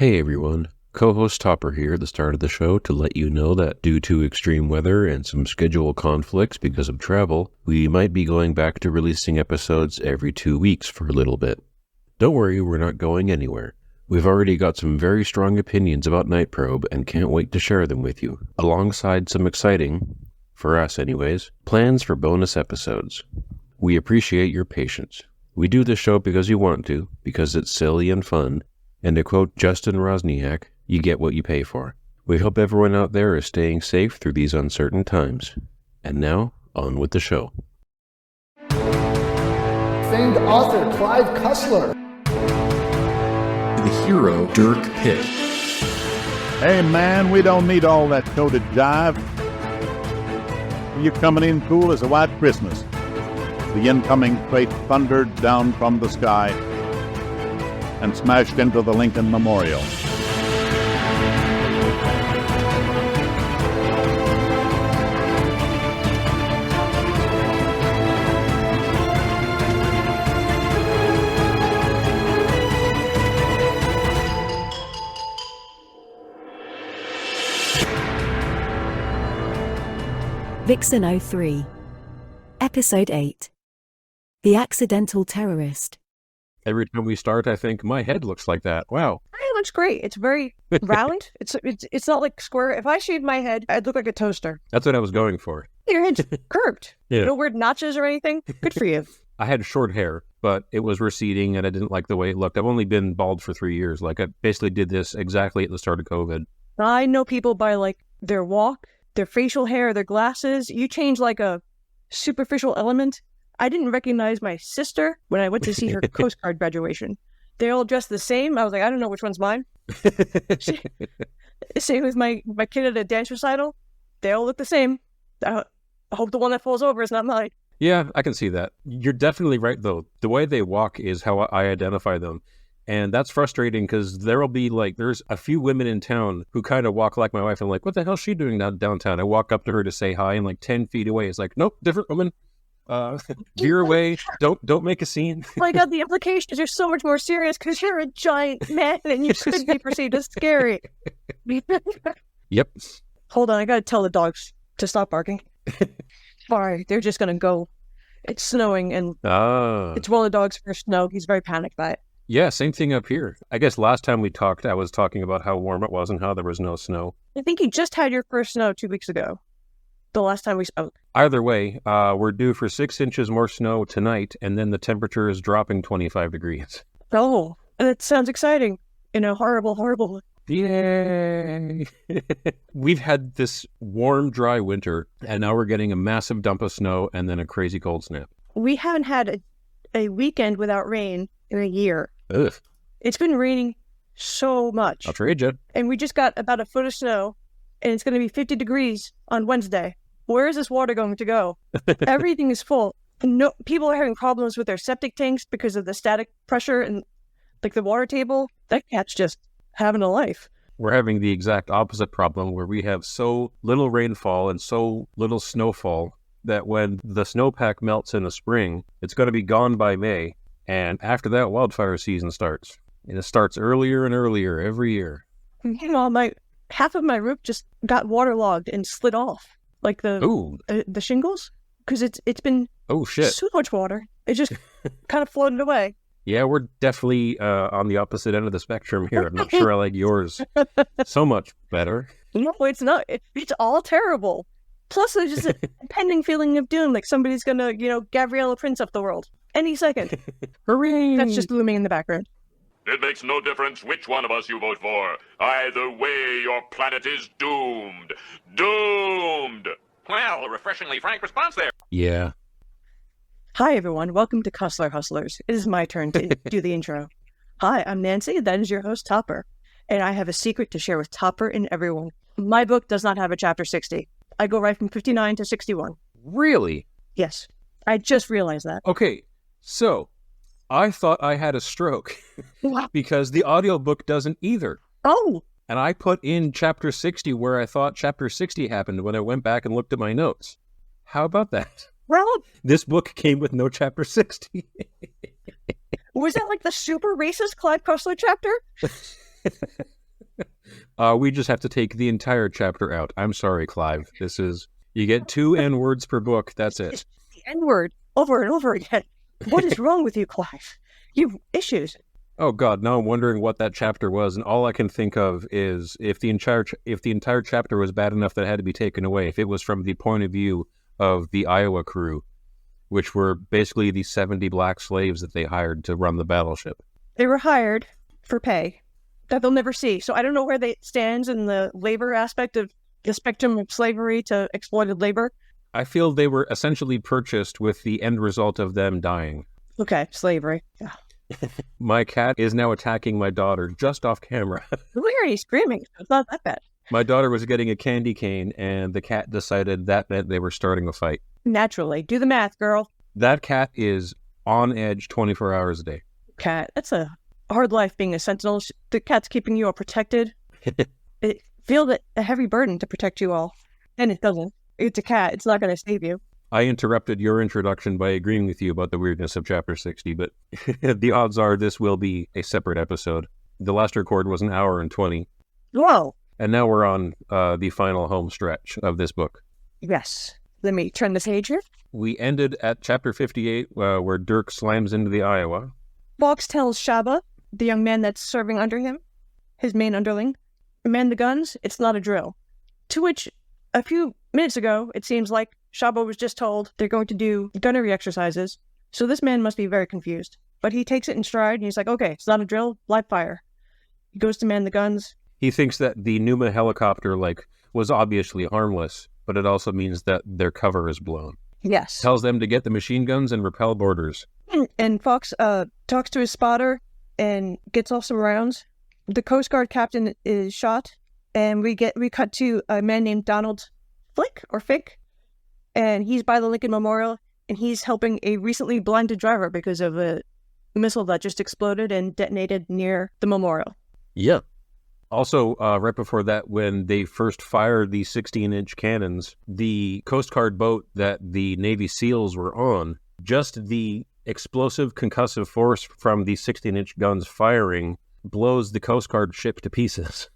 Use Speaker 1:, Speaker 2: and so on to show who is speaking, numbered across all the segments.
Speaker 1: Hey everyone, co-host Topper here at the start of the show to let you know that due to extreme weather and some schedule conflicts because of travel, we might be going back to releasing episodes every 2 weeks for a little bit. Don't worry, we're not going anywhere. We've already got some very strong opinions about Night Probe and can't wait to share them with you, alongside some exciting, for us anyways, plans for bonus episodes. We appreciate your patience. We do this show because you want to, because it's silly and fun, and to quote Justin Rosniak, you get what you pay for. We hope everyone out there is staying safe through these uncertain times. And now, on with the show.
Speaker 2: Famed author Clive Cussler.
Speaker 3: The hero Dirk Pitt.
Speaker 4: Hey man, we don't need all that coded jive. You're coming in cool as a white Christmas. The incoming freight thundered down from the sky and smashed into the Lincoln Memorial.
Speaker 5: Vixen-03, Episode 8, The Accidental Terrorist.
Speaker 1: Every time we start, I think, my head looks like that. Wow.
Speaker 6: It looks great. It's very round. It's not like square. If I shaved my head, I'd look like a toaster.
Speaker 1: That's what I was going for.
Speaker 6: Your head's curved.
Speaker 1: Yeah.
Speaker 6: No weird notches or anything. Good for you.
Speaker 1: I had short hair, but it was receding and I didn't like the way it looked. I've only been bald for 3 years. Like, I basically did this exactly at the start of COVID.
Speaker 6: I know people by like their walk, their facial hair, their glasses. You change like a superficial element. I didn't recognize my sister when I went to see her Coast Guard graduation. They all dressed the same. I was like, I don't know which one's mine. Same with my kid at a dance recital. They all look the same. I hope the one that falls over is not mine.
Speaker 1: Yeah, I can see that. You're definitely right, though. The way they walk is how I identify them. And that's frustrating because there'll be like, there's a few women in town who kind of walk like my wife. I'm like, what the hell is she doing downtown? I walk up to her to say hi and like 10 feet away. It's like, nope, different woman. Veer away. Don't make a scene.
Speaker 6: Oh my God, the implications are so much more serious because you're a giant man and you could be perceived as scary.
Speaker 1: Yep.
Speaker 6: Hold on, I gotta tell the dogs to stop barking. Sorry, they're just gonna go. It's snowing and it's one of the dogs' first snow. He's very panicked by it.
Speaker 1: Yeah, same thing up here. I guess last time we talked, I was talking about how warm it was and how there was no snow.
Speaker 6: I think you just had your first snow 2 weeks ago. The last time we spoke.
Speaker 1: Either way, we're due for 6 inches more snow tonight, and then the temperature is dropping 25 degrees.
Speaker 6: Oh, that sounds exciting. In a horrible, horrible...
Speaker 1: Yay! We've had this warm, dry winter, and now we're getting a massive dump of snow and then a crazy cold snap.
Speaker 6: We haven't had a weekend without rain in a year.
Speaker 1: Ugh.
Speaker 6: It's been raining so much.
Speaker 1: I'll trade you.
Speaker 6: And we just got about a foot of snow, and it's going to be 50 degrees on Wednesday. Where is this water going to go? Everything is full. No, people are having problems with their septic tanks because of the static pressure and like the water table. That cat's just having a life.
Speaker 1: We're having the exact opposite problem where we have so little rainfall and so little snowfall that when the snowpack melts in the spring, it's going to be gone by May. And after that, wildfire season starts. And it starts earlier and earlier every year.
Speaker 6: You know, half of my roof just got waterlogged and slid off. Like the shingles, because it's been so much water. It just kind of floated away.
Speaker 1: Yeah, we're definitely on the opposite end of the spectrum here. I'm not sure I like yours so much better.
Speaker 6: No, it's not. It's all terrible. Plus, there's just a pending feeling of doom, like somebody's gonna, Gabriella Prince up the world any second.
Speaker 1: Hooray!
Speaker 6: That's just looming in the background.
Speaker 7: It makes no difference which one of us you vote for. Either way, your planet is doomed. Doomed!
Speaker 8: Well, a refreshingly frank response there.
Speaker 1: Yeah.
Speaker 6: Hi, everyone. Welcome to Cussler Hustlers. It is my turn to do the intro. Hi, I'm Nancy. That is your host, Topper. And I have a secret to share with Topper and everyone. My book does not have a chapter 60. I go right from 59 to 61.
Speaker 1: Really?
Speaker 6: Yes. I just realized that.
Speaker 1: Okay, so I thought I had a stroke because the audiobook doesn't either.
Speaker 6: Oh!
Speaker 1: And I put in chapter 60 where I thought chapter 60 happened when I went back and looked at my notes. How about that?
Speaker 6: Well,
Speaker 1: this book came with no chapter 60.
Speaker 6: Was that like the super racist Clive Cussler chapter?
Speaker 1: We just have to take the entire chapter out. I'm sorry, Clive. You get 2 N-words per book. That's it.
Speaker 6: The N-word over and over again. What is wrong with you, Clive? You've issues.
Speaker 1: Oh God, now I'm wondering what that chapter was, and all I can think of is if the entire chapter was bad enough that it had to be taken away, if it was from the point of view of the Iowa crew, which were basically the 70 black slaves that they hired to run the battleship.
Speaker 6: They were hired for pay that they'll never see. So I don't know where they stands in the labor aspect of the spectrum of slavery to exploited labor.
Speaker 1: I feel they were essentially purchased with the end result of them dying.
Speaker 6: Okay, slavery. Yeah.
Speaker 1: My cat is now attacking my daughter just off camera.
Speaker 6: Why are you screaming? It's not that bad.
Speaker 1: My daughter was getting a candy cane, and the cat decided that meant they were starting a fight.
Speaker 6: Naturally. Do the math, girl.
Speaker 1: That cat is on edge 24 hours a day.
Speaker 6: Cat, that's a hard life being a sentinel. The cat's keeping you all protected. It feels a heavy burden to protect you all. And it doesn't. It's a cat. It's not going to save you.
Speaker 1: I interrupted your introduction by agreeing with you about the weirdness of Chapter 60, but the odds are this will be a separate episode. The last record was 1 hour and 20.
Speaker 6: Whoa.
Speaker 1: And now we're on the final home stretch of this book.
Speaker 6: Yes. Let me turn the page here.
Speaker 1: We ended at Chapter 58, where Dirk slams into the Iowa.
Speaker 6: Fox tells Shaba, the young man that's serving under him, his main underling, man the guns, it's not a drill. To which, a few minutes ago, it seems like Shaba was just told they're going to do gunnery exercises, so this man must be very confused. But he takes it in stride, and he's like, okay, it's not a drill, live fire. He goes to man the guns.
Speaker 1: He thinks that the Numa helicopter, was obviously harmless, but it also means that their cover is blown.
Speaker 6: Yes.
Speaker 1: Tells them to get the machine guns and repel boarders.
Speaker 6: And Fox talks to his spotter and gets off some rounds. The Coast Guard captain is shot, and we cut to a man named Donald Fick, and he's by the Lincoln Memorial, and he's helping a recently blinded driver because of a missile that just exploded and detonated near the memorial.
Speaker 1: Yeah. Also, right before that, when they first fired the 16-inch cannons, the Coast Guard boat that the Navy SEALs were on, just the explosive concussive force from the 16-inch guns firing blows the Coast Guard ship to pieces.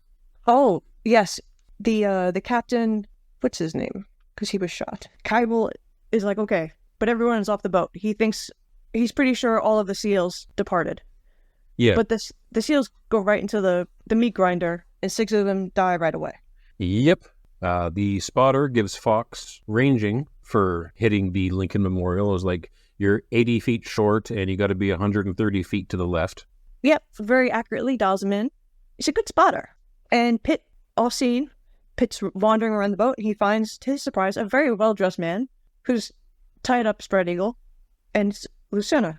Speaker 6: Oh, yes. The captain, what's his name? Because he was shot. Kybel is like, okay, but everyone is off the boat. He's pretty sure all of the SEALs departed.
Speaker 1: Yeah.
Speaker 6: But the SEALs go right into the meat grinder, and 6 of them die right away.
Speaker 1: Yep. The spotter gives Fox ranging for hitting the Lincoln Memorial. It was like, you're 80 feet short, and you got to be 130 feet to the left.
Speaker 6: Yep, very accurately dials him in. He's a good spotter. And Pitt, all seen, Pitt's wandering around the boat, and he finds, to his surprise, a very well-dressed man who's tied up spread eagle, and it's Lucena.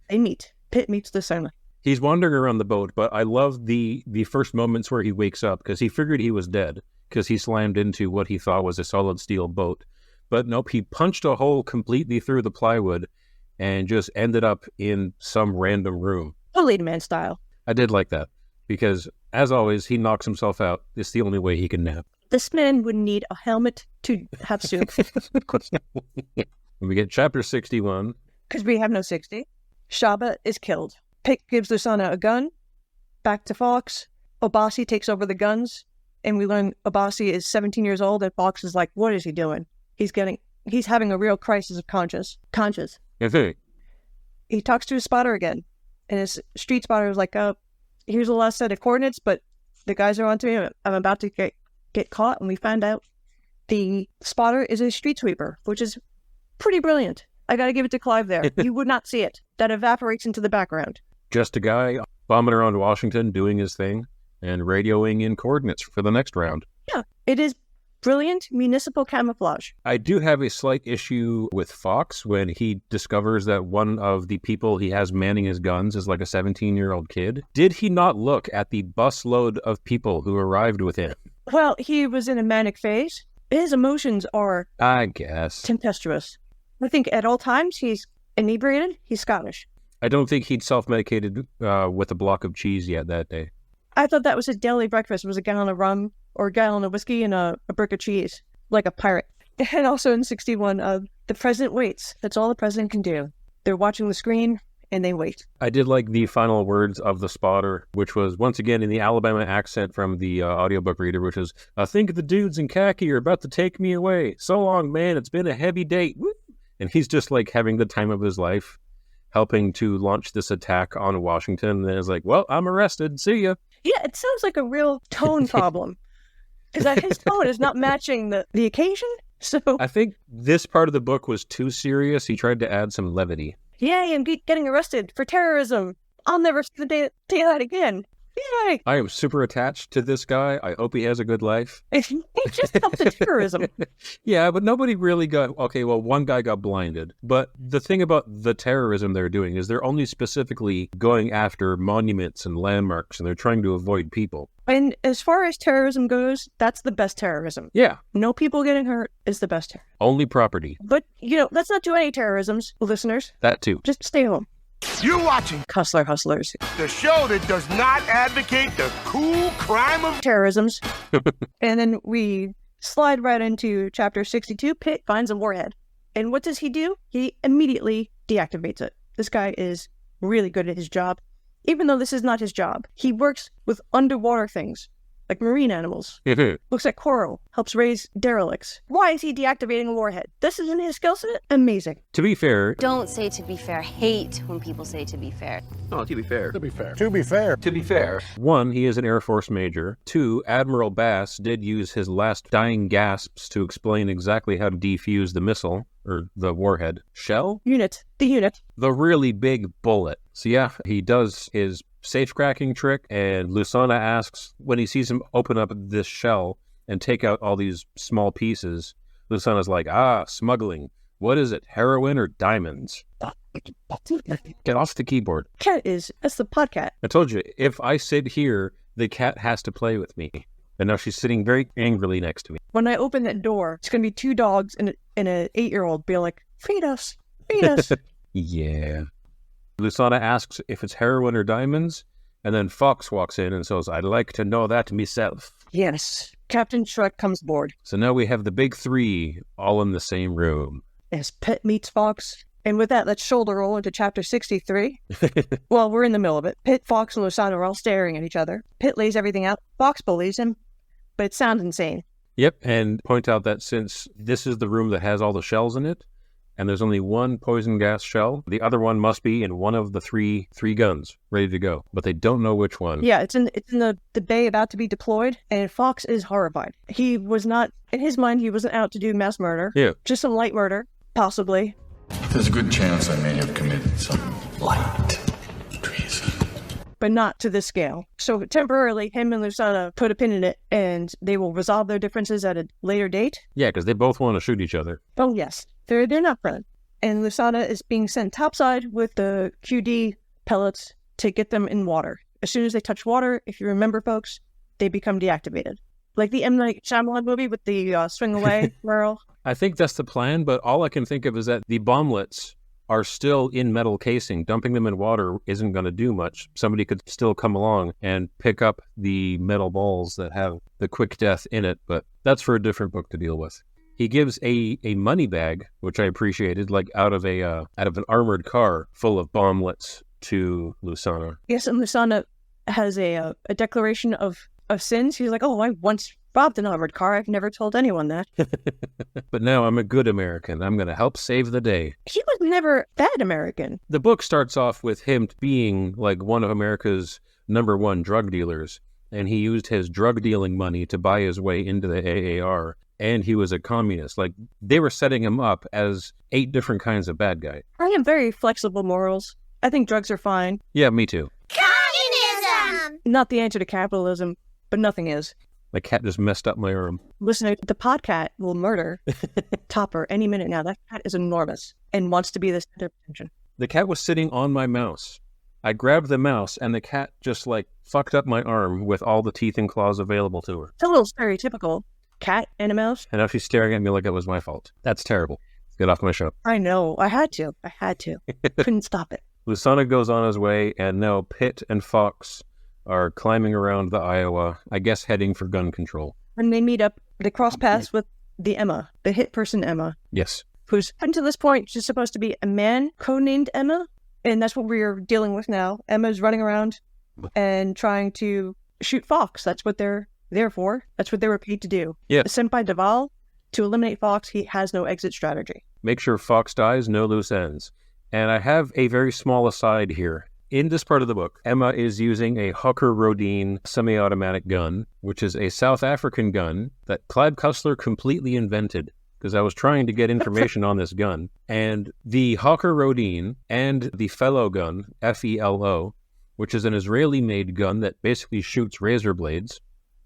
Speaker 6: They meet. Pitt meets Lucena.
Speaker 1: He's wandering around the boat, but I love the first moments where he wakes up, because he figured he was dead, because he slammed into what he thought was a solid steel boat. But nope, he punched a hole completely through the plywood and just ended up in some random room.
Speaker 6: Lead man style.
Speaker 1: I did like that, because, as always, he knocks himself out. It's the only way he can nap.
Speaker 6: This man would need a helmet to have soup.
Speaker 1: We get Chapter 61.
Speaker 6: Because we have no 60. Shaba is killed. Pitt gives Lucena a gun. Back to Fox. Obasi takes over the guns. And we learn Obasi is 17 years old, and Fox is like, what is he doing? He's having a real crisis of conscience.
Speaker 1: Okay.
Speaker 6: He talks to his spotter again. And his street spotter is like, here's the last set of coordinates, but the guys are on to me. I'm about to get caught. And we find out the spotter is a street sweeper, which is pretty brilliant. I got to give it to Clive there. You would not see it. That evaporates into the background.
Speaker 1: Just a guy bombing around Washington, doing his thing, and radioing in coordinates for the next round.
Speaker 6: Yeah, it is brilliant municipal camouflage.
Speaker 1: I do have a slight issue with Fox when he discovers that one of the people he has manning his guns is like a 17-year-old kid. Did he not look at the busload of people who arrived with him?
Speaker 6: Well, he was in a manic phase. His emotions are,
Speaker 1: I guess,
Speaker 6: tempestuous. I think at all times he's inebriated. He's Scottish.
Speaker 1: I don't think he'd self-medicated with a block of cheese yet that day.
Speaker 6: I thought that was his daily breakfast, was a gallon of rum or a gallon of whiskey and a brick of cheese, like a pirate. And also in 61, the president waits. That's all the president can do. They're watching the screen, and they wait.
Speaker 1: I did like the final words of the spotter, which was once again in the Alabama accent from the audiobook reader, which is, I think the dudes in khaki are about to take me away. So long, man. It's been a heavy date. Woo! And he's just like having the time of his life, helping to launch this attack on Washington. And then it's like, well, I'm arrested. See ya.
Speaker 6: Yeah, it sounds like a real tone problem. Because his tone is not matching the occasion. So
Speaker 1: I think this part of the book was too serious. He tried to add some levity.
Speaker 6: yay, I'm getting arrested for terrorism. I'll never see the day of that again. Yay!
Speaker 1: I am super attached to this guy. I hope he has a good life.
Speaker 6: He just helped the terrorism.
Speaker 1: Yeah, but nobody really got... Okay, well, one guy got blinded. But the thing about the terrorism they're doing is they're only specifically going after monuments and landmarks, and they're trying to avoid people.
Speaker 6: And as far as terrorism goes, that's the best terrorism.
Speaker 1: Yeah,
Speaker 6: No people getting hurt is the best terrorism.
Speaker 1: only property.
Speaker 6: But, let's not do any terrorisms, listeners.
Speaker 1: That too.
Speaker 6: Just stay home.
Speaker 3: You're watching
Speaker 6: Cussler Hustlers.
Speaker 3: the show that does not advocate the cool crime of
Speaker 6: Terrorisms. And then we slide right into chapter 62. Pitt finds a warhead. And what does he do? He immediately deactivates it. This guy is really good at his job. Even though this is not his job, he works with underwater things, like marine animals. Looks at coral, helps raise derelicts. Why is he deactivating a warhead? This isn't his skill set? Amazing.
Speaker 1: To be fair...
Speaker 9: Don't say to be fair. Hate when people say to be fair.
Speaker 1: Oh, to be fair.
Speaker 4: To be fair.
Speaker 1: One, he is an Air Force major. Two, Admiral Bass did use his last dying gasps to explain exactly how to defuse the missile, or the warhead. Shell?
Speaker 6: The unit.
Speaker 1: The really big bullet. So yeah, he does his safe-cracking trick, and Lusana asks, when he sees him open up this shell and take out all these small pieces, Lusana's like, smuggling. What is it, heroin or diamonds? Get off the keyboard.
Speaker 6: That's the podcat.
Speaker 1: I told you, if I sit here, the cat has to play with me. And now she's sitting very angrily next to me.
Speaker 6: When I open that door, it's going to be two dogs and an 8-year-old being like, feed us, feed us.
Speaker 1: Yeah. Lusana asks if it's heroin or diamonds, and then Fox walks in and says, I'd like to know that myself.
Speaker 6: Yes. Captain Shrek comes aboard.
Speaker 1: So now we have the big three all in the same room.
Speaker 6: As Pitt meets Fox. And with that, let's shoulder roll into chapter 63. Well, we're in the middle of it. Pitt, Fox, and Lusana are all staring at each other. Pitt lays everything out. Fox believes him, but it sounds insane.
Speaker 1: Yep, and point out that since this is the room that has all the shells in it, and there's only one poison gas shell, the other one must be in one of the three guns ready to go, but they don't know which one.
Speaker 6: Yeah, it's in the bay about to be deployed, and Fox is horrified. He was not, in his mind, he wasn't out to do mass murder.
Speaker 1: Yeah.
Speaker 6: Just some light murder, possibly.
Speaker 10: There's a good chance I may have committed some light treason.
Speaker 6: But not to this scale. So temporarily, him and Lusana put a pin in it, and they will resolve their differences at a later date.
Speaker 1: Yeah, because they both want to shoot each other.
Speaker 6: Oh, yes. They're not friends. And Lusana is being sent topside with the QD pellets to get them in water. As soon as they touch water, if you remember, folks, they become deactivated. Like the M. Night Shyamalan movie with the swing away, Merle.
Speaker 1: I think that's the plan, but all I can think of is that the bomblets are still in metal casing. Dumping them in water isn't going to do much. Somebody could still come along and pick up the metal balls that have the quick death in it, but that's for a different book to deal with. He gives a money bag, which I appreciated, like out of an armored car full of bomblets to Lusana.
Speaker 6: Yes, and Lusana has a declaration of sins. He's like, oh, I once robbed an armored car. I've never told anyone that.
Speaker 1: But now I'm a good American. I'm going to help save the day.
Speaker 6: He was never that American.
Speaker 1: The book starts off with him being like one of America's #1 drug dealers, and he used his drug dealing money to buy his way into the AAR, and he was a communist. Like, they were setting him up as 8 different kinds of bad guy.
Speaker 6: I have very flexible morals. I think drugs are fine.
Speaker 1: Yeah, me too.
Speaker 9: Communism!
Speaker 6: Not the answer to capitalism, but nothing is.
Speaker 1: My cat just messed up my arm.
Speaker 6: Listener, the podcat will murder Topper any minute now. That cat is enormous and wants to be the center of attention.
Speaker 1: The cat was sitting on my mouse. I grabbed the mouse, and the cat just, fucked up my arm with all the teeth and claws available to her.
Speaker 6: It's a little stereotypical. Cat and a mouse.
Speaker 1: And now she's staring at me like it was my fault. That's terrible. Get off my show.
Speaker 6: I know. I had to. Couldn't stop it.
Speaker 1: Lusana goes on his way, and now Pitt and Fox are climbing around the Iowa, I guess heading for gun control.
Speaker 6: When they meet up, they cross paths with the Emma, the hit person Emma.
Speaker 1: Yes.
Speaker 6: Who's, until this point, she's supposed to be a man codenamed Emma, And that's what we're dealing with now. Emma's running around and trying to shoot Fox. That's what they're there for. That's what they were paid to do.
Speaker 1: Yeah.
Speaker 6: Sent by Duval to eliminate Fox. He has no exit strategy.
Speaker 1: Make sure Fox dies, no loose ends. And I have a very small aside here. In this part of the book, Emma is using a Hawker Rodin semi-automatic gun, which is a South African gun that Clive Cussler completely invented, because I was trying to get information on this gun. And the Hawker Rodin and the Fellow gun, F-E-L-O, which is an Israeli-made gun that basically shoots razor blades,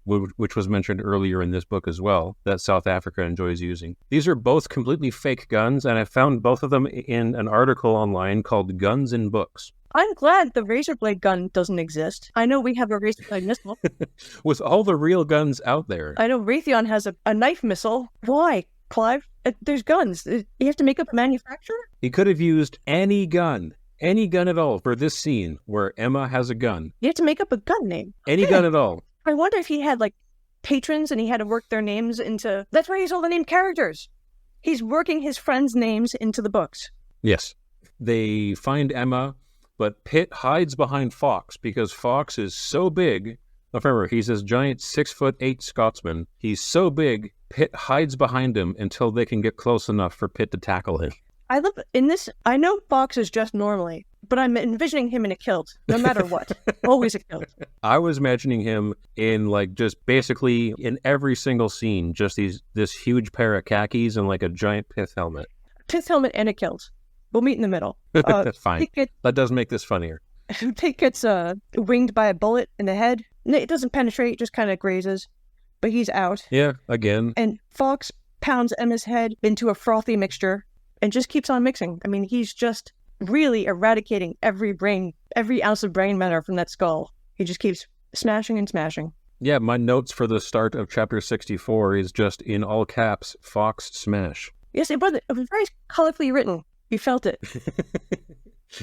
Speaker 1: which was mentioned earlier in this book as well, that South Africa enjoys using. These are both completely fake guns, and I found both of them in an article online called Guns in Books.
Speaker 6: I'm glad the razor blade gun doesn't exist. I know we have a razor blade missile.
Speaker 1: With all the real guns out there.
Speaker 6: I know Raytheon has a knife missile. Why, Clive? There's guns. You have to make up a manufacturer?
Speaker 1: He could have used any gun at all for this scene where Emma has a gun.
Speaker 6: You have to make up a gun name.
Speaker 1: Any gun at all.
Speaker 6: I wonder if he had, like, patrons and he had to work their names into... That's why he's all the named characters. He's working his friends' names into the books.
Speaker 1: Yes. They find Emma... But Pitt hides behind Fox because Fox is so big. Remember, he's this giant 6'8" Scotsman. He's so big, Pitt hides behind him until they can get close enough for Pitt to tackle him.
Speaker 6: I love in this. I know Fox is dressed normally, but I'm envisioning him in a kilt, no matter what. Always a kilt.
Speaker 1: I was imagining him in just basically in every single scene, just this huge pair of khakis and like a giant pith helmet.
Speaker 6: Pith helmet and a kilt. We'll meet in the middle.
Speaker 1: That's fine. That does make this funnier.
Speaker 6: Pitt gets winged by a bullet in the head. It doesn't penetrate, it just kind of grazes. But he's out.
Speaker 1: Yeah, again.
Speaker 6: And Fox pounds Emma's head into a frothy mixture and just keeps on mixing. I mean, he's just really eradicating every ounce of brain matter from that skull. He just keeps smashing and smashing.
Speaker 1: Yeah, my notes for the start of chapter 64 is just in all caps, Fox smash.
Speaker 6: Yes, it was very colorfully written. You felt it.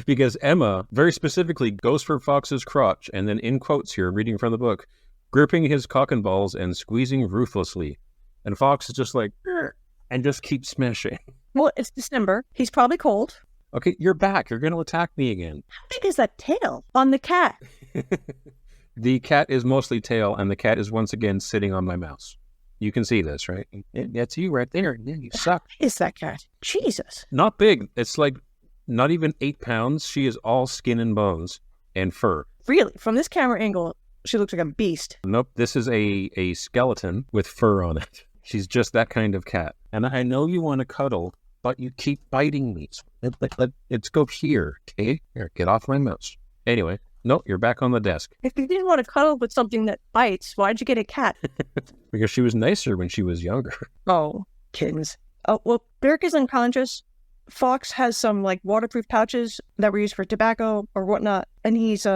Speaker 1: Because Emma, very specifically, goes for Fox's crotch, and then in quotes here, reading from the book, gripping his cock and balls and squeezing ruthlessly. And Fox is just like, and just keeps smashing.
Speaker 6: Well, it's December. He's probably cold.
Speaker 1: Okay, you're back. You're going to attack me again.
Speaker 6: How big is that tail on the cat?
Speaker 1: The cat is mostly tail, and the cat is once again sitting on my mouse. You can see this, right? That's you right there. Yeah, you suck.
Speaker 6: What is that cat? Jesus.
Speaker 1: Not big. It's like not even 8 pounds. She is all skin and bones and fur.
Speaker 6: Really? From this camera angle, she looks like a beast.
Speaker 1: Nope. This is a skeleton with fur on it. She's just that kind of cat. And I know you want to cuddle, but you keep biting me. Let's go here, okay? Here, get off my mouse. Anyway. Nope, you're back on the desk.
Speaker 6: If you didn't want to cuddle with something that bites, why'd you get a cat?
Speaker 1: Because she was nicer when she was younger.
Speaker 6: Oh, kittens. Oh, well, Dirk is unconscious. Fox has some, waterproof pouches that were used for tobacco or whatnot, and he's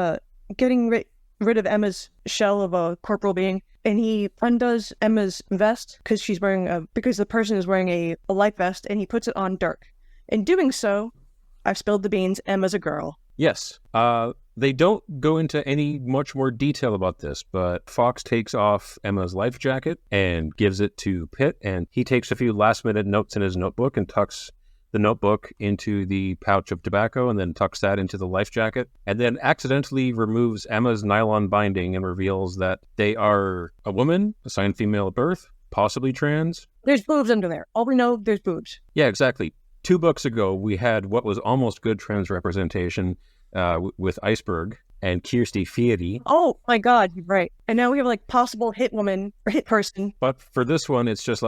Speaker 6: getting rid of Emma's shell of a corporal being, and he undoes Emma's vest because the person is wearing a life vest, and he puts it on Dirk. In doing so, I've spilled the beans, Emma's a girl.
Speaker 1: Yes. They don't go into any much more detail about this, but Fox takes off Emma's life jacket and gives it to Pitt, and he takes a few last-minute notes in his notebook and tucks the notebook into the pouch of tobacco and then tucks that into the life jacket, and then accidentally removes Emma's nylon binding and reveals that they are a woman, assigned female at birth, possibly trans.
Speaker 6: There's boobs under there. All we know, there's boobs.
Speaker 1: Yeah, exactly. 2 books ago, we had what was almost good trans representation with Iceberg and Kirsty Fieri.
Speaker 6: Oh my God, you're right. And now we have possible hit woman or hit person.
Speaker 1: But for this one, it's just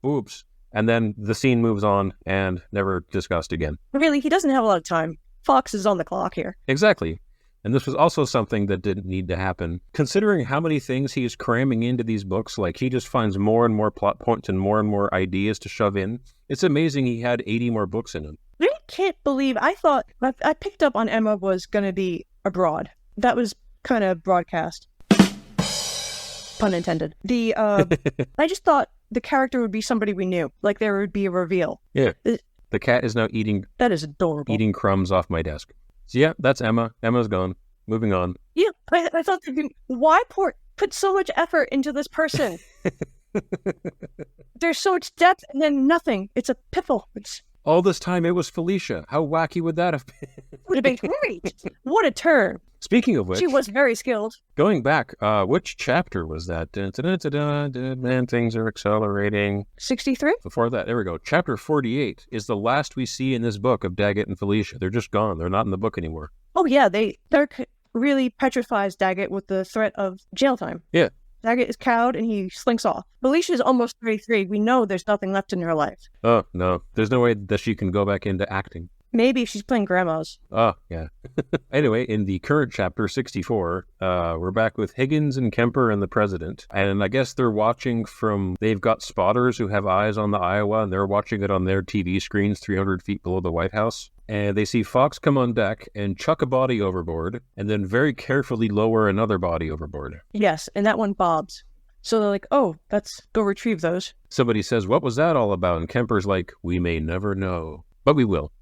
Speaker 1: boobs. And then the scene moves on and never discussed again.
Speaker 6: Really, he doesn't have a lot of time. Fox is on the clock here.
Speaker 1: Exactly. And this was also something that didn't need to happen. Considering how many things he's cramming into these books, he just finds more and more plot points and more ideas to shove in. It's amazing he had 80 more books in him.
Speaker 6: I can't believe, I picked up on Emma was going to be abroad. That was kind of broadcast. Pun intended. I just thought the character would be somebody we knew. There would be a reveal.
Speaker 1: Yeah. The cat is now eating...
Speaker 6: That is adorable.
Speaker 1: Eating crumbs off my desk. So yeah, that's Emma. Emma's gone. Moving on.
Speaker 6: Yeah, I thought, why put so much effort into this person? There's so much depth and then nothing. It's a piffle.
Speaker 1: All this time it was Felicia. How wacky would that have been?
Speaker 6: Would have been great. What a turn.
Speaker 1: Speaking of which,
Speaker 6: She was very skilled.
Speaker 1: going back, which chapter was that? Dun, dun, dun, dun, dun, man, things are accelerating.
Speaker 6: 63?
Speaker 1: Before that, there we go. Chapter 48 is the last we see in this book of Daggett and Felicia. They're just gone. They're not in the book anymore.
Speaker 6: Oh, yeah. Dirk really petrifies Daggett with the threat of jail time.
Speaker 1: Yeah.
Speaker 6: Daggett is cowed and he slinks off. Felicia is almost 33. We know there's nothing left in her life.
Speaker 1: Oh, no. There's no way that she can go back into acting.
Speaker 6: Maybe if she's playing grandmas.
Speaker 1: Oh, yeah. Anyway, in the current chapter, 64, we're back with Higgins and Kemper and the president. And I guess they're watching they've got spotters who have eyes on the Iowa, and they're watching it on their TV screens 300 feet below the White House. And they see Fox come on deck and chuck a body overboard, and then very carefully lower another body overboard.
Speaker 6: Yes, and that one bobs. So they're like, oh, let's go retrieve those.
Speaker 1: Somebody says, what was that all about? And Kemper's like, we may never know. But we will.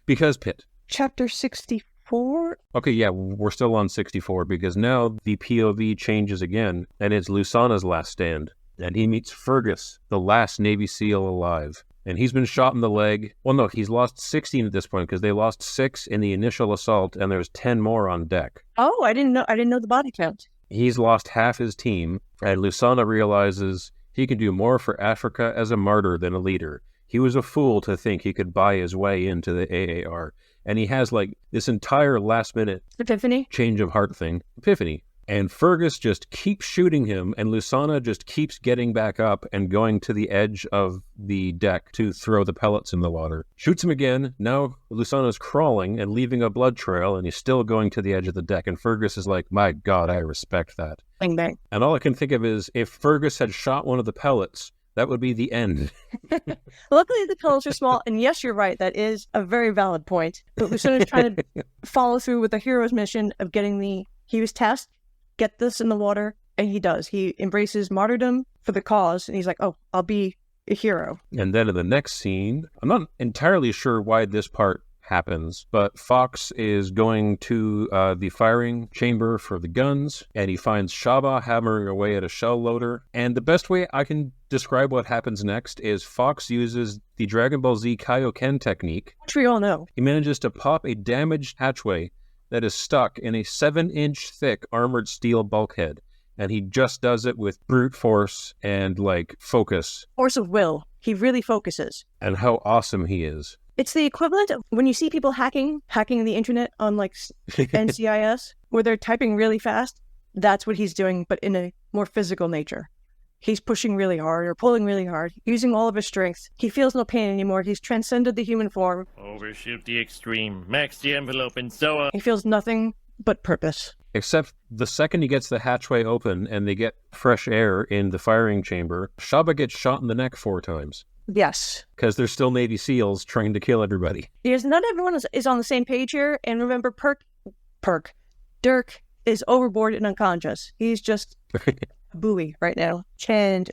Speaker 1: Because Pitt.
Speaker 6: Chapter 64?
Speaker 1: Okay, yeah, we're still on 64 because now the POV changes again, and it's Lusana's last stand. And he meets Fergus, the last Navy SEAL alive. And he's been shot in the leg. Well, no, he's lost 16 at this point because they lost 6 in the initial assault, and there's 10 more on deck.
Speaker 6: Oh, I didn't know the body count.
Speaker 1: He's lost half his team, and Lusana realizes he can do more for Africa as a martyr than a leader. He was a fool to think he could buy his way into the AAR. And he has like this entire last minute
Speaker 6: epiphany,
Speaker 1: change of heart thing. Epiphany. And Fergus just keeps shooting him, and Lusana just keeps getting back up and going to the edge of the deck to throw the pellets in the water. Shoots him again. Now Lusana's crawling and leaving a blood trail, and he's still going to the edge of the deck. And Fergus is like, my God, I respect that.
Speaker 6: Bang, bang.
Speaker 1: And all I can think of is if Fergus had shot one of the pellets, that would be the end.
Speaker 6: Luckily, the pellets are small, and yes, you're right. That is a very valid point. But Lusana's trying to follow through with the hero's mission of he was tasked, get this in the water, and he does. He embraces martyrdom for the cause, and he's like, oh, I'll be a hero.
Speaker 1: And then in the next scene, I'm not entirely sure why this part happens, but Fox is going to the firing chamber for the guns, and he finds Shaba hammering away at a shell loader. And the best way I can describe what happens next is Fox uses the Dragon Ball Z Kaioken technique,
Speaker 6: which we all know.
Speaker 1: He manages to pop a damaged hatchway that is stuck in a 7-inch thick armored steel bulkhead, and he just does it with brute force and focus.
Speaker 6: Force of will. He really focuses.
Speaker 1: And how awesome he is.
Speaker 6: It's the equivalent of when you see people hacking the internet on NCIS, where they're typing really fast. That's what he's doing, but in a more physical nature. He's pushing really hard or pulling really hard, using all of his strength. He feels no pain anymore. He's transcended the human form.
Speaker 11: Overshoot the extreme, max the envelope, and so on.
Speaker 6: He feels nothing but purpose.
Speaker 1: Except the second he gets the hatchway open and they get fresh air in the firing chamber, Shaba gets shot in the neck 4 times.
Speaker 6: Yes.
Speaker 1: Because there's still Navy SEALs trying to kill everybody.
Speaker 6: Because not everyone is on the same page here. And remember, Dirk is overboard and unconscious. He's just a buoy right now. And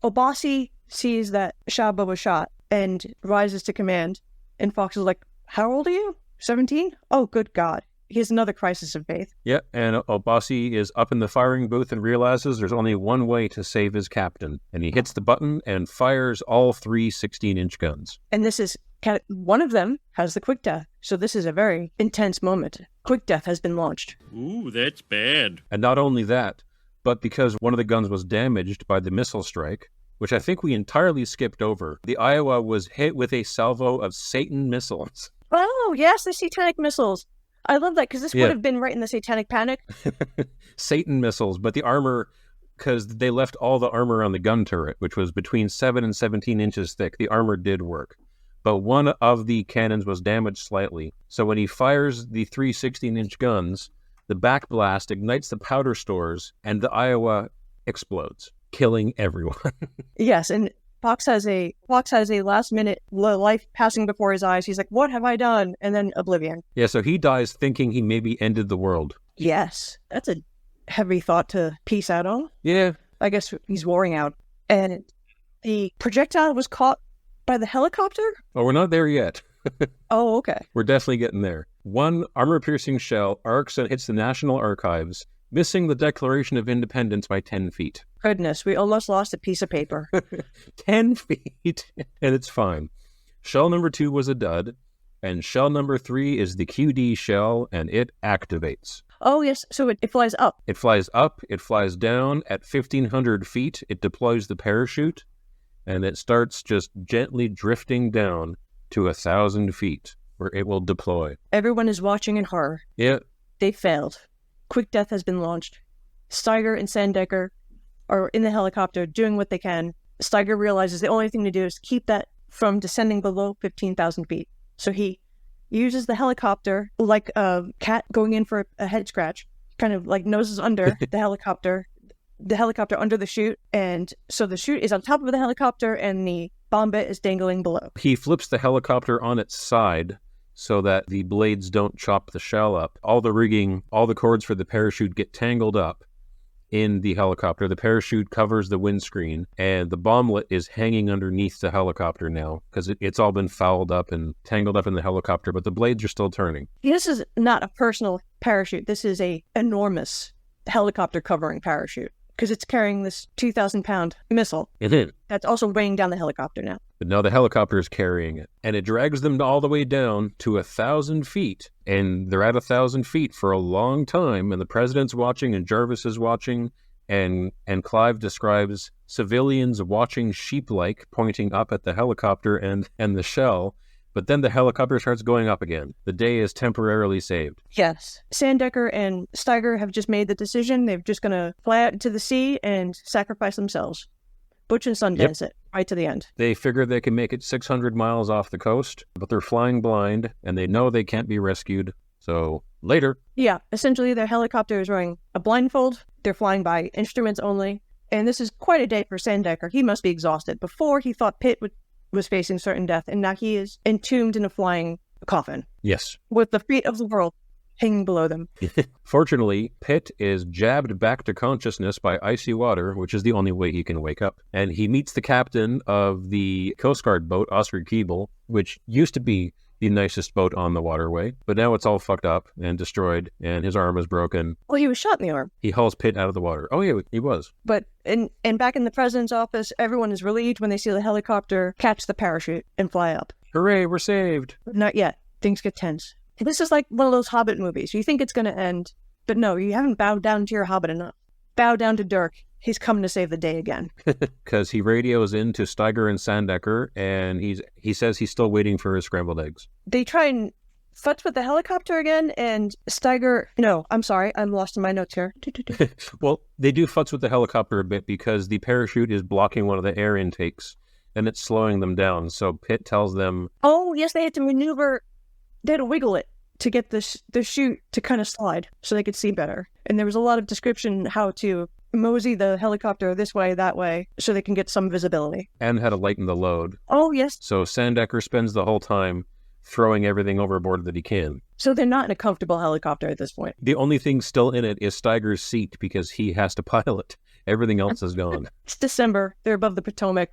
Speaker 6: Obasi sees that Shaba was shot and rises to command. And Fox is like, how old are you? 17? Oh, good God. He has another crisis of faith.
Speaker 1: Yeah, and Obasi is up in the firing booth and realizes there's only one way to save his captain. And he hits the button and fires all 3 16-inch guns.
Speaker 6: And this is one of them has the quick death. So this is a very intense moment. Quick death has been launched.
Speaker 11: Ooh, that's bad.
Speaker 1: And not only that, but because one of the guns was damaged by the missile strike, which I think we entirely skipped over, the Iowa was hit with a salvo of Satan missiles.
Speaker 6: Oh, yes, the satanic missiles. I love that because this would have been right in the satanic panic.
Speaker 1: Satan missiles, but the armor, because they left all the armor on the gun turret, which was between 7 and 17 inches thick, the armor did work. But one of the cannons was damaged slightly. So when he fires the 3 16-inch guns, the backblast ignites the powder stores, and the Iowa explodes, killing everyone.
Speaker 6: Yes, and Fox has a last-minute life passing before his eyes. He's like, what have I done? And then oblivion.
Speaker 1: Yeah, so he dies thinking he maybe ended the world.
Speaker 6: Yes, that's a heavy thought to piece out on.
Speaker 1: Yeah.
Speaker 6: I guess he's warring out. And the projectile was caught by the helicopter?
Speaker 1: Oh, we're not there yet.
Speaker 6: Oh, okay.
Speaker 1: We're definitely getting there. One armor-piercing shell arcs and hits the National Archives, missing the Declaration of Independence by 10 feet.
Speaker 6: Goodness, we almost lost a piece of paper.
Speaker 1: 10 feet, and it's fine. Shell number 2 was a dud, And shell number 3 is the QD shell, and it activates.
Speaker 6: Oh, yes. So it flies up.
Speaker 1: It flies up, it flies down. At 1,500 feet, it deploys the parachute, and it starts just gently drifting down to 1,000 feet, where it will deploy.
Speaker 6: Everyone is watching in horror.
Speaker 1: Yeah.
Speaker 6: They failed. Quick death has been launched. Steiger and Sandecker are in the helicopter doing what they can. Steiger realizes the only thing to do is keep that from descending below 15,000 feet. So he uses the helicopter like a cat going in for a head scratch, kind of like noses under the helicopter under the chute. And so the chute is on top of the helicopter and the bomb bit is dangling below.
Speaker 1: He flips the helicopter on its side so that the blades don't chop the shell up. All the rigging, all the cords for the parachute get tangled up in the helicopter. The parachute covers the windscreen, and the bomblet is hanging underneath the helicopter now because it's all been fouled up and tangled up in the helicopter, but the blades are still turning.
Speaker 6: This is not a personal parachute. This is a enormous helicopter covering parachute because it's carrying this 2,000-pound missile. That's also weighing down the helicopter now.
Speaker 1: But now the helicopter is carrying it, and it drags them all the way down to 1,000 feet, and they're at 1,000 feet for a long time, and the president's watching, and Jarvis is watching, and Clive describes civilians watching sheep-like, pointing up at the helicopter and the shell, but then the helicopter starts going up again. The day is temporarily saved.
Speaker 6: Yes. Sandecker and Steiger have just made the decision. They're just going to fly out into the sea and sacrifice themselves. Butch and Sundance it right to the end.
Speaker 1: They figure they can make it 600 miles off the coast, but they're flying blind, and they know they can't be rescued. So, later.
Speaker 6: Yeah, essentially their helicopter is wearing a blindfold. They're flying by instruments only. And this is quite a day for Sandecker. He must be exhausted. Before, he thought Pitt was facing certain death, and now he is entombed in a flying coffin.
Speaker 1: Yes.
Speaker 6: With the fate of the world hanging below them.
Speaker 1: Fortunately, Pitt is jabbed back to consciousness by icy water, which is the only way he can wake up. And he meets the captain of the Coast Guard boat, Oscar Keeble, which used to be the nicest boat on the waterway, but now it's all fucked up and destroyed, and his arm is broken.
Speaker 6: Well, he was shot in the arm.
Speaker 1: He hauls Pitt out of the water. Oh, yeah, he was.
Speaker 6: But and back in the president's office, everyone is relieved when they see the helicopter catch the parachute and fly up.
Speaker 1: Hooray, we're saved.
Speaker 6: Not yet. Things get tense. This is like one of those Hobbit movies. You think it's going to end, but no, you haven't bowed down to your Hobbit enough. Bow down to Dirk. He's coming to save the day again.
Speaker 1: Because he radios in to Steiger and Sandecker, and he says he's still waiting for his scrambled eggs.
Speaker 6: They try and futz with the helicopter again, and Steiger... No, I'm sorry. I'm lost in my notes here.
Speaker 1: Well, they do futz with the helicopter a bit because the parachute is blocking one of the air intakes, and it's slowing them down. So Pitt tells them...
Speaker 6: Oh, yes, they had to maneuver... They had to wiggle it to get the chute to kind of slide so they could see better. And there was a lot of description how to mosey the helicopter this way, that way, so they can get some visibility.
Speaker 1: And how to lighten the load.
Speaker 6: Oh, yes.
Speaker 1: So Sandecker spends the whole time throwing everything overboard that he can.
Speaker 6: So they're not in a comfortable helicopter at this point.
Speaker 1: The only thing still in it is Steiger's seat because he has to pilot. Everything else is gone.
Speaker 6: It's December. They're above the Potomac,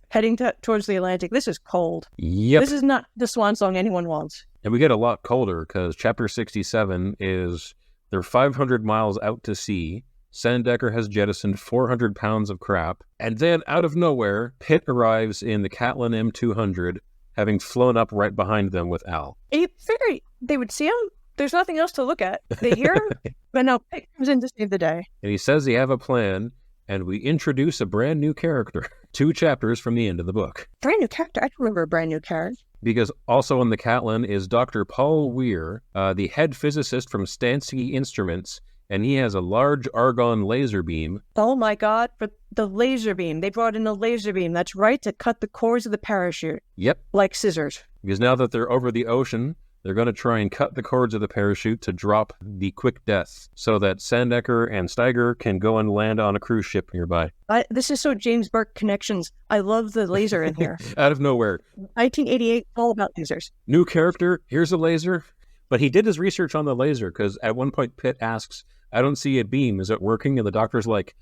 Speaker 6: heading towards the Atlantic. This is cold.
Speaker 1: Yep.
Speaker 6: This is not the swan song anyone wants.
Speaker 1: And we get a lot colder because chapter 67 is they're 500 miles out to sea. Sandecker has jettisoned 400 pounds of crap. And then out of nowhere, Pitt arrives in the Catlin M200, having flown up right behind them with Al.
Speaker 6: You figure they would see him? There's nothing else to look at. They hear him, but no, Pitt comes in to save the day.
Speaker 1: And he says they have a plan, and we introduce a brand new character. 2 chapters from the end of the book.
Speaker 6: Brand new character? I don't remember a brand new character.
Speaker 1: Because also on the Catlin is Dr. Paul Weir, the head physicist from Stansky Instruments, and he has a large argon laser beam.
Speaker 6: Oh my God, for the laser beam. They brought in a laser beam. That's right, to cut the cords of the parachute.
Speaker 1: Yep.
Speaker 6: Like scissors.
Speaker 1: Because now that they're over the ocean, they're going to try and cut the cords of the parachute to drop the quick death so that Sandecker and Steiger can go and land on a cruise ship nearby.
Speaker 6: This is so James Burke connections. I love the laser in here.
Speaker 1: Out of nowhere.
Speaker 6: 1988, all about lasers.
Speaker 1: New character, here's a laser. But he did his research on the laser because at one point Pitt asks, I don't see a beam. Is it working? And the doctor's like,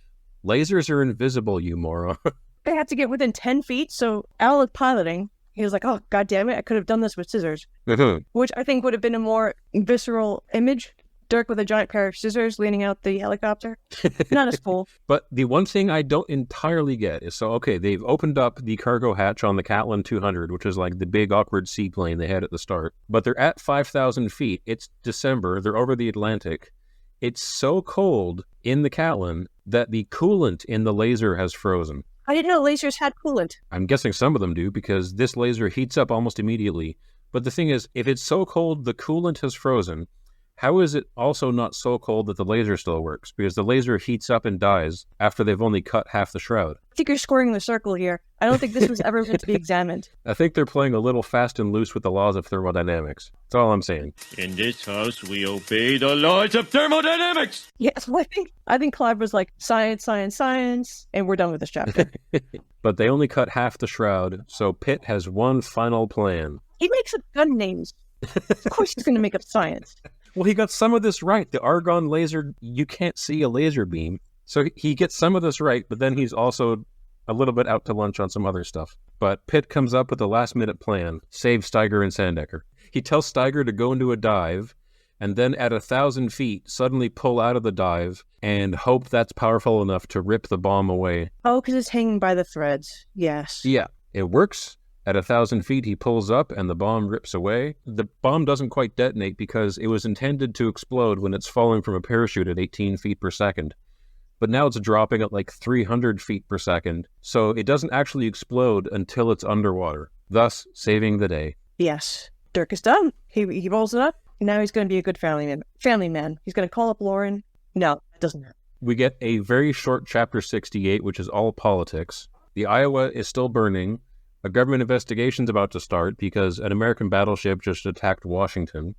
Speaker 1: lasers are invisible, you moron.
Speaker 6: They had to get within 10 feet, so Al is piloting. He was like, oh, God damn it, I could have done this with scissors. Which I think would have been a more visceral image Dirk with a giant pair of scissors leaning out the helicopter. Not as cool.
Speaker 1: But the one thing I don't entirely get is, so, okay, they've opened up the cargo hatch on the Catlin 200, which is like the big awkward seaplane they had at the start. But they're at 5,000 feet. It's December. They're over the Atlantic. It's so cold in the Catlin that the coolant in the laser has frozen.
Speaker 6: I didn't know lasers had coolant.
Speaker 1: I'm guessing some of them do, because this laser heats up almost immediately. But the thing is, if it's so cold the coolant has frozen, how is it also not so cold that the laser still works? Because the laser heats up and dies after they've only cut half the shroud.
Speaker 6: I think you're squaring the circle here. I don't think this was ever meant to be examined.
Speaker 1: I think they're playing a little fast and loose with the laws of thermodynamics. That's all I'm saying.
Speaker 11: In this house, we obey the laws of thermodynamics.
Speaker 6: Yes, well, I think Clive was like, science, science, science, and we're done with this chapter.
Speaker 1: But they only cut half the shroud, so Pitt has one final plan.
Speaker 6: He makes up gun names. Of course he's going to make up science.
Speaker 1: Well, he got some of this right. The argon laser, you can't see a laser beam. So he gets some of this right, but then he's also a little bit out to lunch on some other stuff. But Pitt comes up with a last-minute plan, save Steiger and Sandecker. He tells Steiger to go into a dive, and then at 1,000 feet, suddenly pull out of the dive and hope that's powerful enough to rip the bomb away.
Speaker 6: Oh, because it's hanging by the threads. Yes.
Speaker 1: Yeah, it works. At 1,000 feet, he pulls up and the bomb rips away. The bomb doesn't quite detonate because it was intended to explode when it's falling from a parachute at 18 feet per second. But now it's dropping at like 300 feet per second, so it doesn't actually explode until it's underwater, thus saving the day.
Speaker 6: Yes. Dirk is done. He rolls it up. Now he's going to be a good family man. He's going to call up Lauren. No, it doesn't happen.
Speaker 1: We get a very short chapter 68, which is all politics. The Iowa is still burning. A government investigation's about to start because an American battleship just attacked Washington.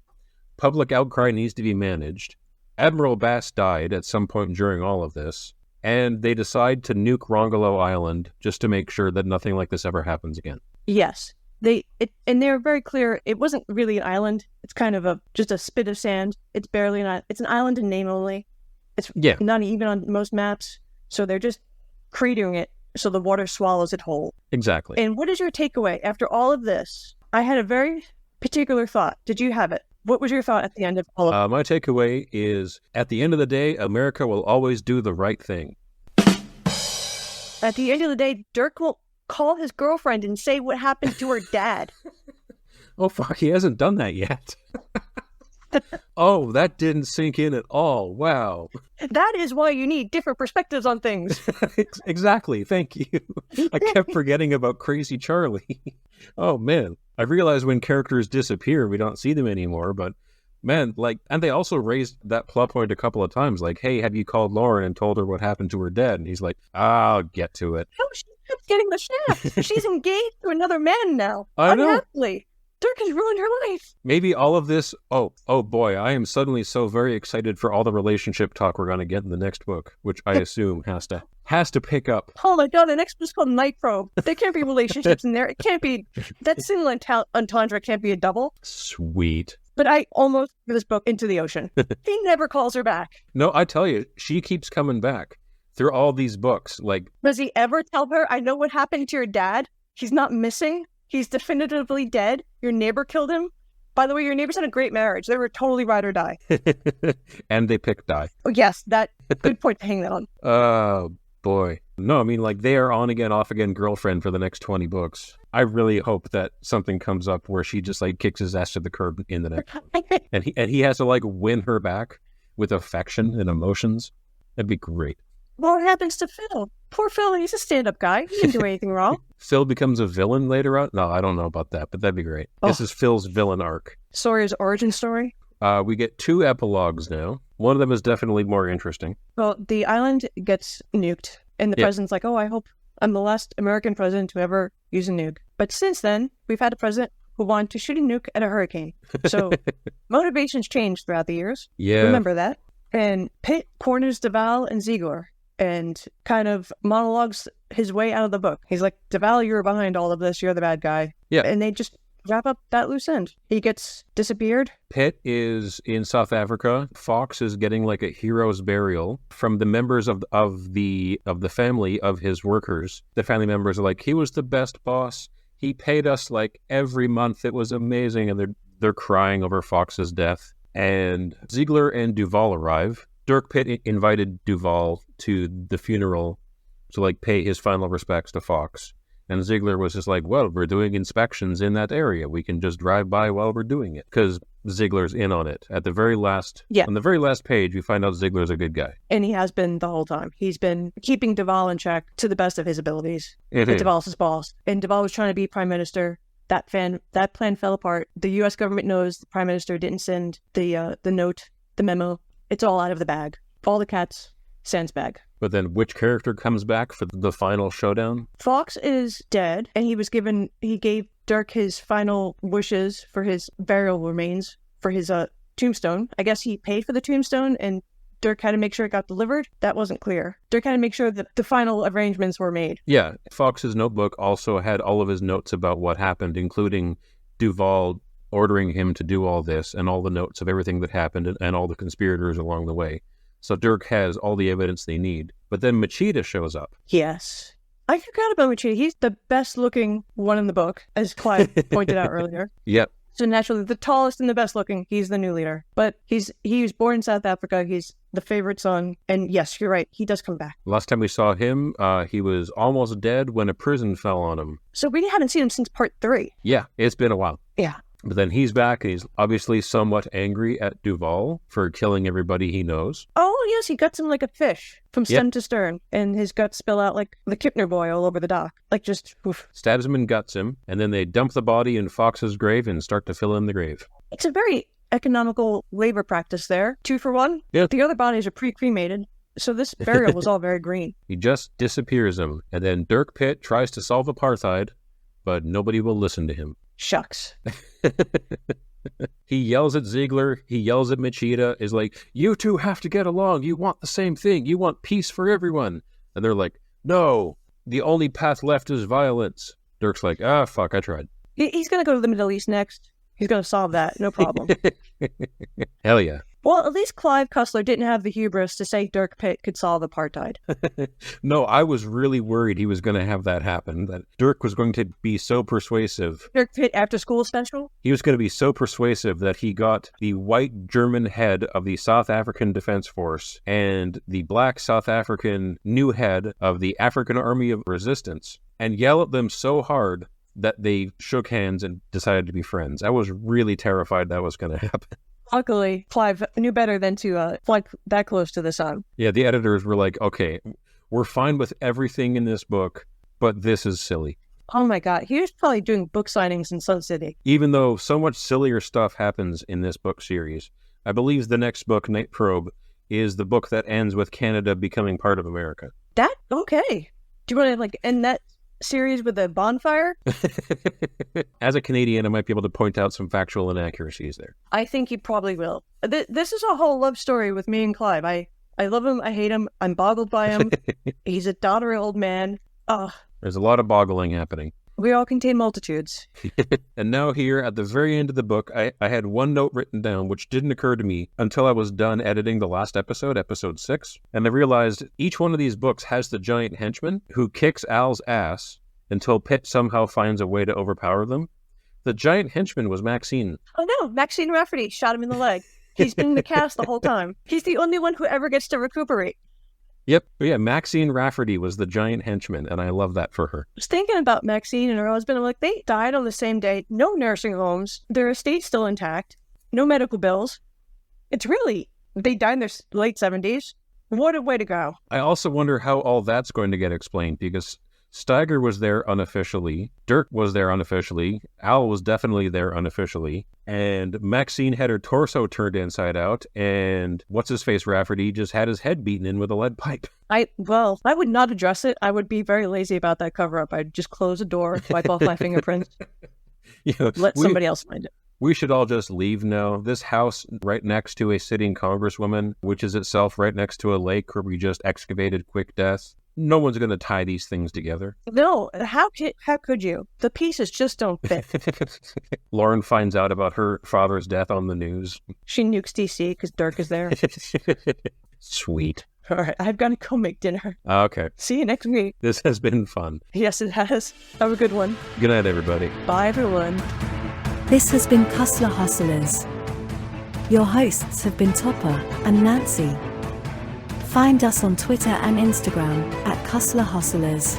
Speaker 1: Public outcry needs to be managed. Admiral Bass died at some point during all of this. And they decide to nuke Rongolo Island just to make sure that nothing like this ever happens again.
Speaker 6: Yes. And they're very clear. It wasn't really an island. It's kind of just a spit of sand. It's barely it's an island in name only. It's not even on most maps. So they're just cratering it so the water swallows it whole.
Speaker 1: Exactly.
Speaker 6: And what is your takeaway after all of this? I had a very particular thought. Did you have it? What was your thought at the end of all of it?
Speaker 1: My takeaway is, at the end of the day, America will always do the right thing.
Speaker 6: At the end of the day, Dirk will call his girlfriend and say what happened to her dad.
Speaker 1: Oh, fuck, he hasn't done that yet. Oh, that didn't sink in at all. Wow.
Speaker 6: That is why you need different perspectives on things.
Speaker 1: Exactly. Thank you. I kept forgetting about Crazy Charlie. Oh, man. I realize when characters disappear, we don't see them anymore, but man, and they also raised that plot point a couple of times, like, hey, have you called Lauren and told her what happened to her dad? And he's like, I'll get to it.
Speaker 6: No, she kept getting the shaft. She's engaged to another man now.
Speaker 1: I know.
Speaker 6: Unhappily. Dirk has ruined her life.
Speaker 1: Maybe all of this, oh boy, I am suddenly so very excited for all the relationship talk we're going to get in the next book, which I assume has to pick up.
Speaker 6: Oh my god, the next book's called Night Probe. There can't be relationships in there. It can't be, that single entendre can't be a double.
Speaker 1: Sweet.
Speaker 6: But I almost threw this book into the ocean. He never calls her back.
Speaker 1: No, I tell you, she keeps coming back through all these books.
Speaker 6: Does he ever tell her, I know what happened to your dad? He's not missing. He's definitively dead. Your neighbor killed him. By the way, your neighbors had a great marriage. They were totally ride or die.
Speaker 1: And they picked die.
Speaker 6: Oh, yes, good point to hang that on.
Speaker 1: Oh, boy. No, I mean, they are on again, off again girlfriend for the next 20 books. I really hope that something comes up where she just, kicks his ass to the curb in the next one. And he has to, win her back with affection and emotions. That'd be great.
Speaker 6: What happens to Phil? Poor Phil, he's a stand-up guy. He didn't do anything wrong.
Speaker 1: Phil becomes a villain later on? No, I don't know about that, but that'd be great.
Speaker 6: Oh.
Speaker 1: This is Phil's villain arc.
Speaker 6: Sawyer's origin story?
Speaker 1: We get 2 epilogues now. One of them is definitely more interesting.
Speaker 6: Well, the island gets nuked, and the president's like, oh, I hope I'm the last American president to ever use a nuke. But since then, we've had a president who wanted to shoot a nuke at a hurricane. So motivations changed throughout the years.
Speaker 1: Yeah.
Speaker 6: Remember that. And Pitt corners Duval and Ziegler and kind of monologues his way out of the book. He's like, Duval, you're behind all of this. You're the bad guy.
Speaker 1: Yeah.
Speaker 6: And they just wrap up that loose end. He gets disappeared.
Speaker 1: Pitt is in South Africa. Fox is getting a hero's burial from the members of the family of his workers. The family members are like, he was the best boss. He paid us every month. It was amazing. And they're crying over Fox's death. And Ziegler and Duvall arrive. Dirk Pitt invited Duvall to the funeral to like pay his final respects to Fox. And Ziegler was just like, well, we're doing inspections in that area. We can just drive by while we're doing it. Because Ziegler's in on it. At the very last, on the very last page, we find out Ziegler's a good guy.
Speaker 6: And he has been the whole time. He's been keeping Duvall in check to the best of his abilities. Duvall's his boss. And Duvall was trying to be prime minister. That plan fell apart. The U.S. government knows the prime minister didn't send the note, the memo. It's all out of the bag. All the cat's sans bag.
Speaker 1: But then which character comes back for the final showdown?
Speaker 6: Fox is dead, and he gave Dirk his final wishes for his burial remains for his tombstone. I guess he paid for the tombstone, and Dirk had to make sure it got delivered. That wasn't clear. Dirk had to make sure that the final arrangements were made.
Speaker 1: Yeah, Fox's notebook also had all of his notes about what happened, including Duvall ordering him to do all this and all the notes of everything that happened and all the conspirators along the way. So Dirk has all the evidence they need. But then Machida shows up.
Speaker 6: Yes. I forgot about Machida. He's the best looking one in the book, as Clive pointed out earlier.
Speaker 1: Yep.
Speaker 6: So naturally, the tallest and the best looking, he's the new leader. But he was born in South Africa. He's the favorite son. And yes, you're right. He does come back.
Speaker 1: Last time we saw him, he was almost dead when a prison fell on him.
Speaker 6: So we haven't seen him since part 3.
Speaker 1: Yeah, it's been a while.
Speaker 6: Yeah.
Speaker 1: But then he's back, and he's obviously somewhat angry at Duvall for killing everybody he knows.
Speaker 6: Oh, yes, he guts him like a fish from stem to stern, and his guts spill out like the Kipner boy all over the dock. Like just, oof.
Speaker 1: Stabs him and guts him, and then they dump the body in Fox's grave and start to fill in the grave.
Speaker 6: It's a very economical labor practice there. 2 for 1.
Speaker 1: Yeah.
Speaker 6: The other bodies are pre-cremated, so this burial was all very green.
Speaker 1: He just disappears him, and then Dirk Pitt tries to solve apartheid, but nobody will listen to him.
Speaker 6: Shucks.
Speaker 1: He yells at Ziegler. He yells at Machida. Is like, you two have to get along. You want the same thing. You want peace for everyone. And they're like, no, the only path left is violence. Dirk's like, fuck, I tried.
Speaker 6: He's going to go to the Middle East next. He's going to solve that. No problem.
Speaker 1: Hell yeah.
Speaker 6: Well, at least Clive Cussler didn't have the hubris to say Dirk Pitt could solve apartheid.
Speaker 1: No, I was really worried he was going to have that happen, that Dirk was going to be so persuasive.
Speaker 6: Dirk Pitt after school special?
Speaker 1: He was going to be so persuasive that he got the white German head of the South African Defense Force and the black South African new head of the African Army of Resistance and yell at them so hard that they shook hands and decided to be friends. I was really terrified that was going to happen.
Speaker 6: Luckily, Clive knew better than to fly that close to the sun.
Speaker 1: Yeah, the editors were like, okay, we're fine with everything in this book, but this is silly.
Speaker 6: Oh my God, he was probably doing book signings in Sun City.
Speaker 1: Even though so much sillier stuff happens in this book series, I believe the next book, Night Probe, is the book that ends with Canada becoming part of America.
Speaker 6: That? Okay. Do you want to end that series with a bonfire?
Speaker 1: As a Canadian, I might be able to point out some factual inaccuracies there.
Speaker 6: I think he probably will. This is a whole love story with me and Clive. I love him. I hate him. I'm boggled by him. He's a dottery old man.
Speaker 1: There's a lot of boggling happening.
Speaker 6: We all contain multitudes.
Speaker 1: And now here at the very end of the book, I had one note written down which didn't occur to me until I was done editing the last episode, episode 6. And I realized each one of these books has the giant henchman who kicks Al's ass until Pitt somehow finds a way to overpower them. The giant henchman was Maxine.
Speaker 6: Oh no, Maxine Rafferty shot him in the leg. He's been in the cast the whole time. He's the only one who ever gets to recuperate.
Speaker 1: Yep. Yeah, Maxine Rafferty was the giant henchman, and I love that for her.
Speaker 6: I was thinking about Maxine and her husband. I'm like, they died on the same day. No nursing homes. Their estate's still intact. No medical bills. It's really, they died in their late 70s. What a way to go.
Speaker 1: I also wonder how all that's going to get explained, because Steiger was there unofficially, Dirk was there unofficially, Al was definitely there unofficially, and Maxine had her torso turned inside out, and what's-his-face Rafferty just had his head beaten in with a lead pipe.
Speaker 6: I would not address it. I would be very lazy about that cover-up. I'd just close the door, wipe off my fingerprints, let somebody else find it.
Speaker 1: We should all just leave now. This house right next to a sitting congresswoman, which is itself right next to a lake where we just excavated quick death. No one's going to tie these things together.
Speaker 6: No, how could you? The pieces just don't fit.
Speaker 1: Lauren finds out about her father's death on the news.
Speaker 6: She nukes DC because Dirk is there.
Speaker 1: Sweet.
Speaker 6: All right, I've got to go make dinner.
Speaker 1: Okay.
Speaker 6: See you next week.
Speaker 1: This has been fun.
Speaker 6: Yes, it has. Have a good one.
Speaker 1: Good night, everybody.
Speaker 6: Bye, everyone.
Speaker 5: This has been Cussler Hustlers. Your hosts have been Topper and Nancy. Find us on Twitter and Instagram at Cussler Hustlers.